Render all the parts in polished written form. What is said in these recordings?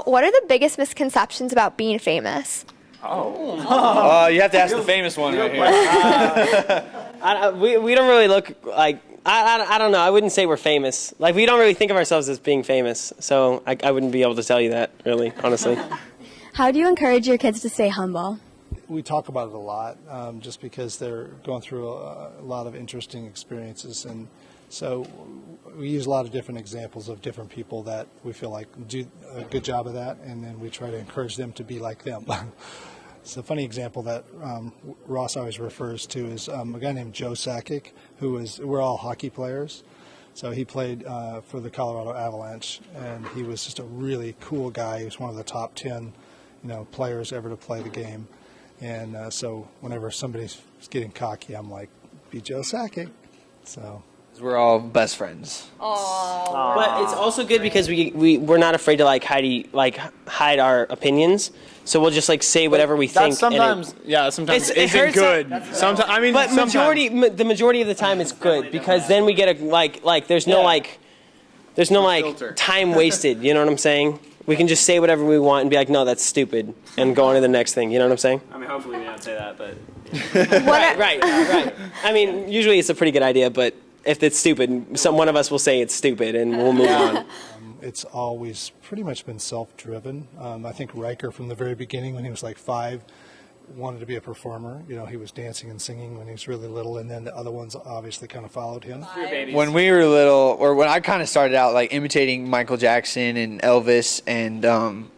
What are the biggest misconceptions about being famous? You have to ask the famous one right here. We don't really look like, I don't know, I wouldn't say we're famous. Like, we don't really think of ourselves as being famous, so I wouldn't be able to tell you that, really, honestly. How do you encourage your kids to stay humble? We talk about it a lot, just because they're going through a lot of interesting experiences, and so we use a lot of different examples of different people that we feel like do a good job of that, and then we try to encourage them to be like them. It's a funny example that Ross always refers to is a guy named Joe Sakic, we're all hockey players. So he played for the Colorado Avalanche, and he was just a really cool guy. He was one of the top 10, players ever to play the game. And so whenever somebody's getting cocky, I'm like, be Joe Sakic. So We're all best friends. But it's also good because we're not afraid to hide our opinions. So we'll just say whatever we think. Sometimes it isn't good. The majority of the time it's good because then we get there's no time wasted. You know what I'm saying? We can just say whatever we want and be like, no, that's stupid, and go on to the next thing. You know what I'm saying? I mean, hopefully we don't say that, but right. I mean, usually it's a pretty good idea, but if it's stupid, one of us will say it's stupid, and we'll move on. it's always pretty much been self-driven. I think Riker, from the very beginning, when he was like 5, wanted to be a performer. He was dancing and singing when he was really little, and then the other ones obviously kind of followed him. When we were little, or when I kind of started out imitating Michael Jackson and Elvis, and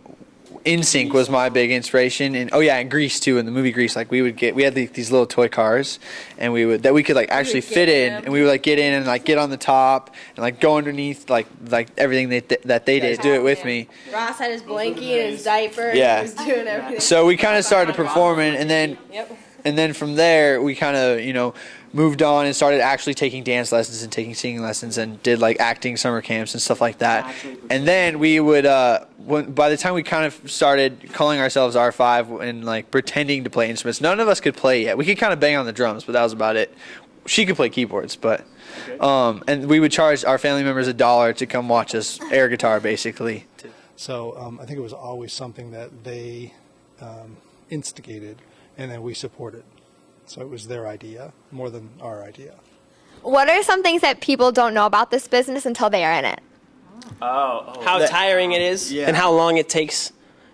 NSYNC was my big inspiration, and and Grease too. In the movie Grease, we had these little toy cars, and we could actually fit in, and we would get in and get on the top and go underneath everything that they did. Do it with me. Ross had his blankie and his diaper. Yeah. And he was doing everything. So we kind of started performing, and then from there we kind of moved on and started actually taking dance lessons and taking singing lessons and did acting summer camps and stuff like that. And then we would by the time we kind of started calling ourselves R5 and pretending to play instruments, none of us could play yet. We could kind of bang on the drums, but that was about it. She could play keyboards, but and we would charge our family members $1 to come watch us air guitar, basically. So I think it was always something that they instigated, and then we supported. So it was their idea more than our idea. What are some things that people don't know about this business until they are in it? How tiring it is and how long it takes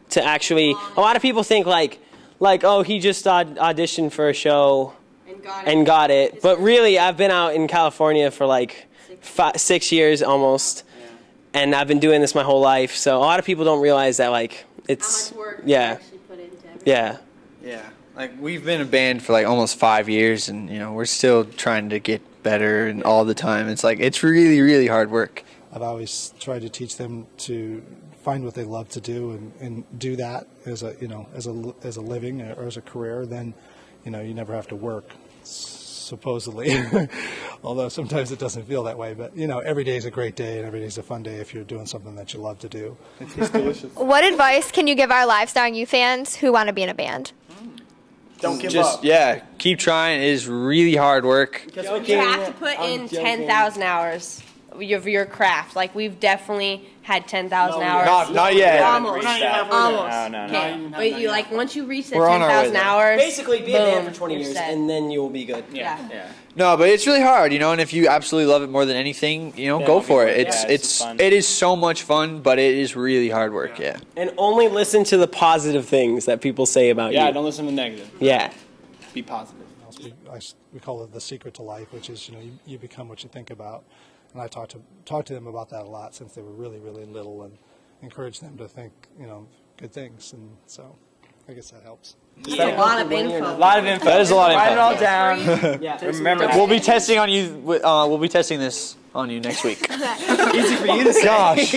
to actually. A lot of people think he just auditioned for a show and got it. But really, I've been out in California for 6 years almost, and I've been doing this my whole life. So a lot of people don't realize that it's how much work you actually put into everything. Yeah. We've been a band for almost 5 years, and we're still trying to get better, and all the time it's really, really hard work. I've always tried to teach them to find what they love to do and do that as a living or as a career. Then you never have to work, supposedly. Although sometimes it doesn't feel that way. But every day is a great day and every day is a fun day if you're doing something that you love to do. It's delicious. What advice can you give our live starring youth fans who want to be in a band? Don't give up. Keep trying. It is really hard work. You have to put in 10,000 hours of your craft. We've definitely had 10,000 hours. Not yet. Almost. No. Okay. But once you reach the We're on our way 10,000 there. hours, Basically, be a band for 20 you're years, set. and then you will be good. Yeah. No, but it's really hard, and if you absolutely love it more than anything, go for it. It is so much fun, but it is really hard work. Yeah. And only listen to the positive things that people say about you. Yeah, don't listen to the negative. Yeah. Be positive. We call it the secret to life, which is you become what you think about. And I talk to them about that a lot since they were really, really little, and encourage them to think good things. And so I guess that helps. That's a lot of info. That is a lot of info. Write it all down. Yeah. Remember, We'll be testing on you. We'll be testing this on you next week. easy for you to say. Gosh.